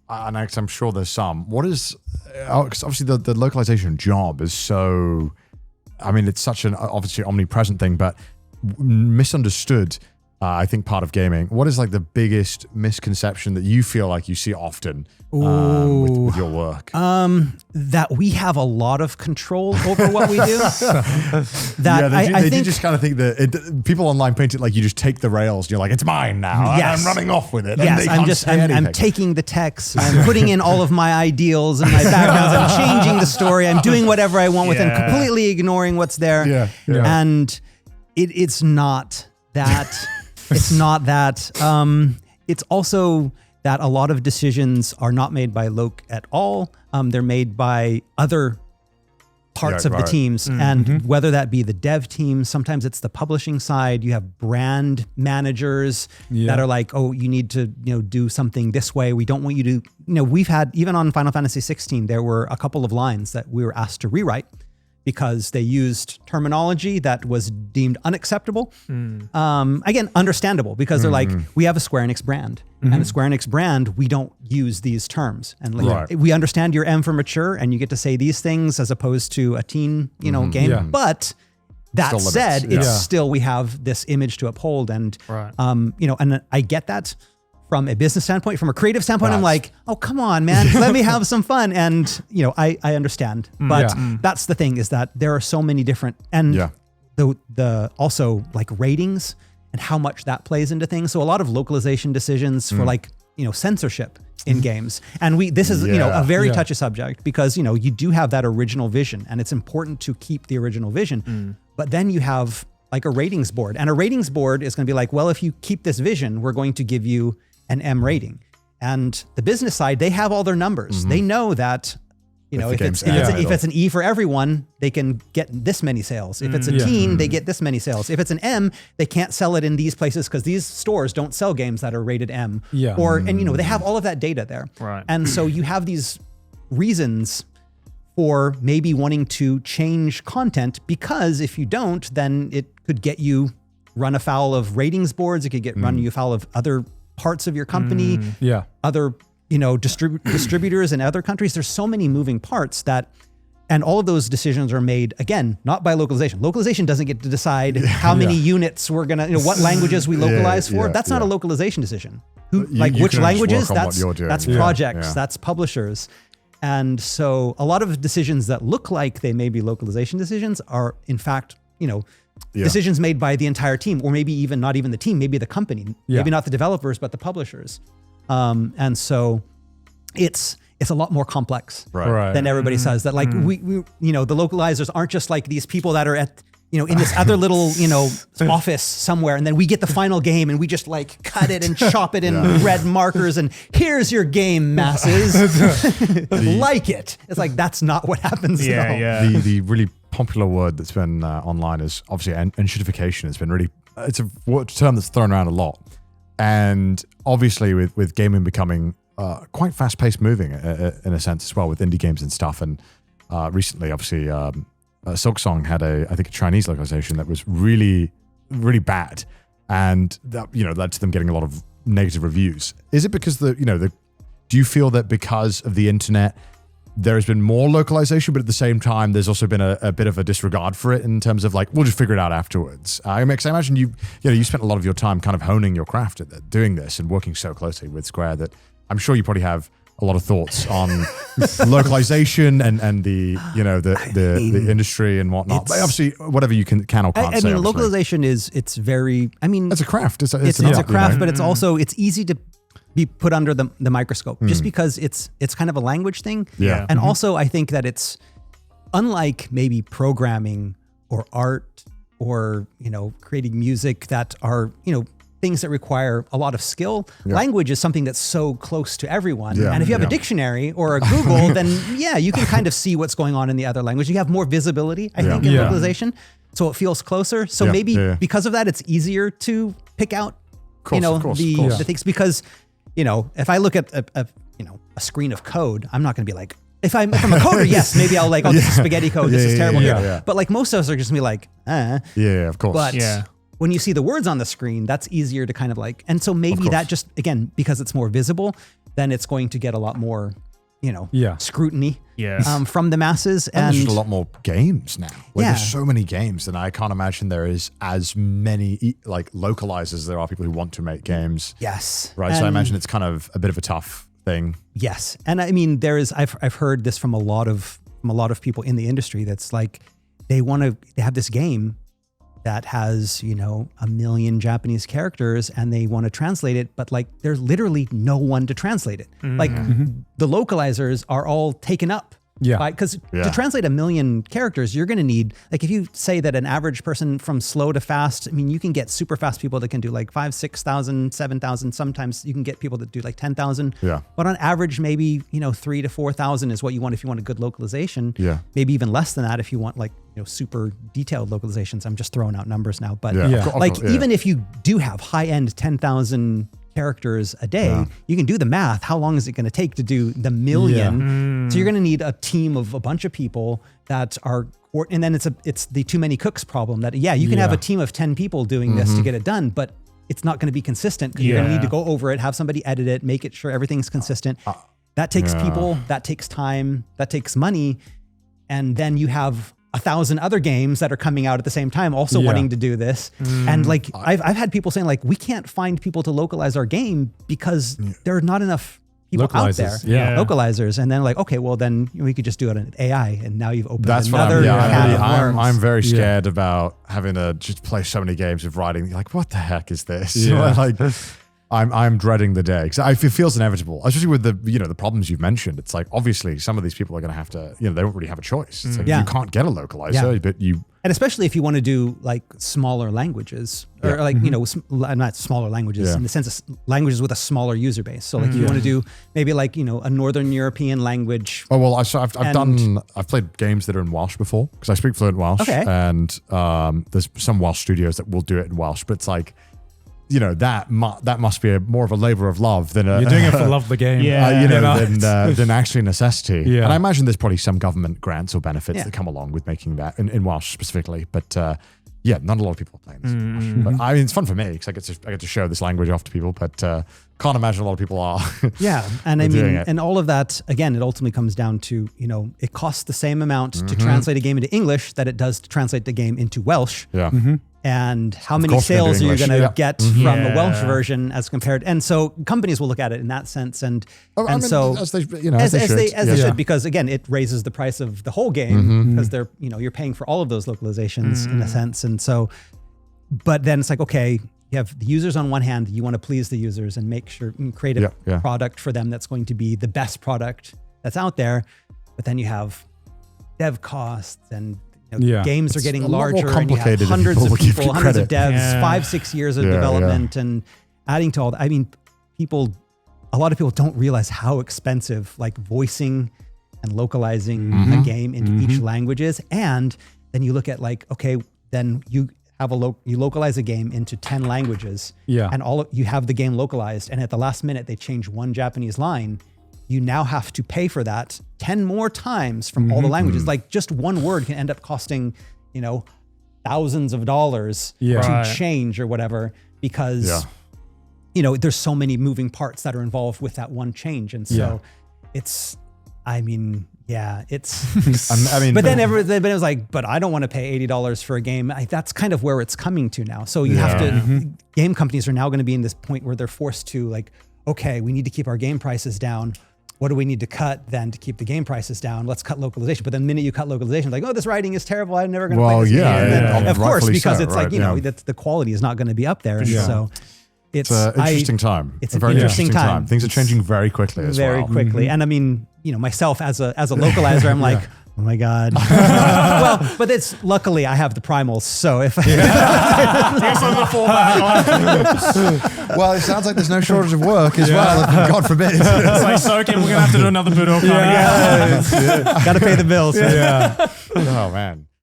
and I'm sure there's some, what is, because obviously the localization job is so, I mean, it's such an obviously omnipresent thing, but misunderstood, I think, part of gaming. What is like the biggest misconception that you feel like you see often with your work? That we have a lot of control over what we do. They do just kind of think that people online paint it like you just take the rails and you're like, it's mine now. Yes. I'm running off with it. Yes, I'm taking the text, I'm putting in all of my ideals and my backgrounds, I'm changing the story, I'm doing whatever I want with it, and completely ignoring what's there. And it's not that. It's not that. It's also that a lot of decisions are not made by Loc at all. They're made by other parts of the teams. And whether that be the dev team, sometimes it's the publishing side. You have brand managers that are like, oh, you need to do something this way. We don't want you to, we've had, even on Final Fantasy 16, there were a couple of lines that we were asked to rewrite because they used terminology that was deemed unacceptable. Again, understandable, because they're like, we have a Square Enix brand, and a Square Enix brand, we don't use these terms. And like, we understand your M for mature, and you get to say these things as opposed to a teen, game. But that said, it's still, we have this image to uphold, and and I get that. From a business standpoint, from a creative standpoint, I'm like, oh, come on, man, let me have some fun. And, I understand. But that's the thing, is that there are so many different, and the also like ratings and how much that plays into things. So a lot of localization decisions for like, censorship in games. And this is, a very touchy subject, because, you do have that original vision, and it's important to keep the original vision. But then you have like a ratings board, and a ratings board is going to be like, well, if you keep this vision, we're going to give you an M rating. And the business side, they have all their numbers. They know that, if it's an E for everyone, they can get this many sales. If it's a teen, they get this many sales. If it's an M, they can't sell it in these places because these stores don't sell games that are rated M. And they have all of that data there. Right. And so you have these reasons for maybe wanting to change content, because if you don't, then it could get you run afoul of ratings boards. It could get run you afoul of other parts of your company, other, distributors in other countries. There's so many moving parts and all of those decisions are made, again, not by localization. Localization doesn't get to decide how many units we're gonna, what languages we localize for. That's not a localization decision. Which languages? That's projects, that's publishers. And so a lot of decisions that look like they may be localization decisions are, in fact, decisions made by the entire team, or maybe even not even the team, maybe the company, maybe not the developers, but the publishers. And so it's a lot more complex than everybody says. That like we the localizers aren't just like these people that are at, in this other little, office somewhere, and then we get the final game and we just like cut it and chop it in red markers and here's your game, masses. Like it. It's like, that's not what happens now. The really popular word that's been online is obviously enshittification. It's been really, it's a term that's thrown around a lot. And obviously with gaming becoming quite fast-paced moving in a sense as well, with indie games and stuff. And recently, obviously, Silksong had I think a Chinese localization that was really, really bad. And that, led to them getting a lot of negative reviews. Is it because do you feel that because of the internet, there has been more localization, but at the same time, there's also been a bit of a disregard for it in terms of like, we'll just figure it out afterwards. I imagine you spent a lot of your time kind of honing your craft at doing this and working so closely with Square that I'm sure you probably have a lot of thoughts on localization and the industry and whatnot. But obviously, whatever you can or can't say. Localization it's very. It's a craft. It's a craft, but it's also easy to be put under the microscope just because it's kind of a language thing. Yeah. And also I think that it's unlike maybe programming or art or, creating music that are, things that require a lot of skill. Language is something that's so close to everyone. And if you have a dictionary or a Google, then you can kind of see what's going on in the other language. You have more visibility, I think, in localization. So it feels closer. So maybe because of that, it's easier to pick out, the things, because if I look at a screen of code, I'm not going to be like, if I'm a coder, yes, maybe I'll like, oh, this is spaghetti code, this is terrible here. But like most of us are just gonna be like, Yeah, of course. But when you see the words on the screen, that's easier to kind of like, and so maybe that just, again, because it's more visible, then it's going to get a lot more, scrutiny from the masses. And there's just a lot more games now. There's so many games, and I can't imagine there is as many like localizers as there are people who want to make games. Yes. Right. So I imagine it's kind of a bit of a tough thing. Yes. And I mean, I've heard this from a lot of people in the industry that's like, they have this game that has, 1 million Japanese characters and they want to translate it, but like there's literally no one to translate it. Like the localizers are all taken up. Because to translate 1 million characters, you're going to need, like if you say that an average person from slow to fast, I mean, you can get super fast people that can do like 5,000, 6,000, 7,000. Sometimes you can get people that do like 10,000. Yeah. But on average, maybe, 3,000 to 4,000 is what you want if you want a good localization. Yeah. Maybe even less than that if you want like, super detailed localizations. I'm just throwing out numbers now. But even if you do have high-end 10,000 characters a day, you can do the math. How long is it going to take to do the 1 million? So you're going to need a team of a bunch of people that are, and then it's the too many cooks problem that, you can have a team of 10 people doing this to get it done, but it's not going to be consistent. You're going to need to go over it, have somebody edit it, make it sure everything's consistent. That takes people, that takes time, that takes money. And then you have 1,000 other games that are coming out at the same time also wanting to do this. And like, I've had people saying like, we can't find people to localize our game because there are not enough people out there. Localizers. And then like, okay, well then we could just do it in AI. And now you've opened another can of worms. I'm very scared about having to just play so many games of writing. You're like, what the heck is this? Like, I'm dreading the day because it feels inevitable, especially with the problems you've mentioned. It's like, obviously some of these people are going to have to, they don't really have a choice. It's like you can't get a localizer, but you. And especially if you want to do like smaller languages or like, not smaller languages in the sense of languages with a smaller user base. So like you want to do maybe like, a Northern European language. Oh, well, I've played games that are in Welsh before because I speak fluent Welsh and there's some Welsh studios that will do it in Welsh, but it's like, that must be more of a labor of love than you're doing it for love of the game, than actually necessity. And I imagine there's probably some government grants or benefits that come along with making that in Welsh specifically. But not a lot of people are playing this. But I mean, it's fun for me because I get to show this language off to people. But can't imagine a lot of people are. And I mean, and all of that again, it ultimately comes down to it costs the same amount to translate a game into English that it does to translate the game into Welsh. And how many sales are you going to get from the Welsh version as compared? And so companies will look at it in that sense, and so as they should, because again, it raises the price of the whole game because they're you're paying for all of those localizations in a sense, and so. But then it's like, okay, you have the users on one hand, you want to please the users and make sure and create a product for them that's going to be the best product that's out there, but then you have dev costs and. Games are getting larger and you have hundreds of people, hundreds of devs, 5-6 years of development and adding to all that. I mean, a lot of people don't realize how expensive like voicing and localizing a game into each language is. And then you look at like, okay, then you have you localize a game into 10 languages and you have the game localized. And at the last minute, they change one Japanese line. You now have to pay for that 10 more times from all the languages. Like just one word can end up costing, thousands of dollars to change or whatever, because, there's so many moving parts that are involved with that one change. And so it's, I mean, but then it was like, but I don't want to pay $80 for a game. That's kind of where it's coming to now. So you have to, game companies are now going to be in this point where they're forced to like, okay, we need to keep our game prices down. What do we need to cut then to keep the game prices down? Let's cut localization. But the minute you cut localization, like, oh, this writing is terrible. I'm never going to play this game. And of course, because it's like, that's the quality is not going to be up there. And so it's an interesting time. It's a very interesting time. Things are changing very quickly as well. Very quickly. And I mean, myself as a localizer, I'm like, oh my God. Well, but it's luckily I have the primals. So if well, it sounds like there's no shortage of work as well. God forbid. It's like, so okay, we're going to have to do another Budo. Got to pay the bills. Oh man.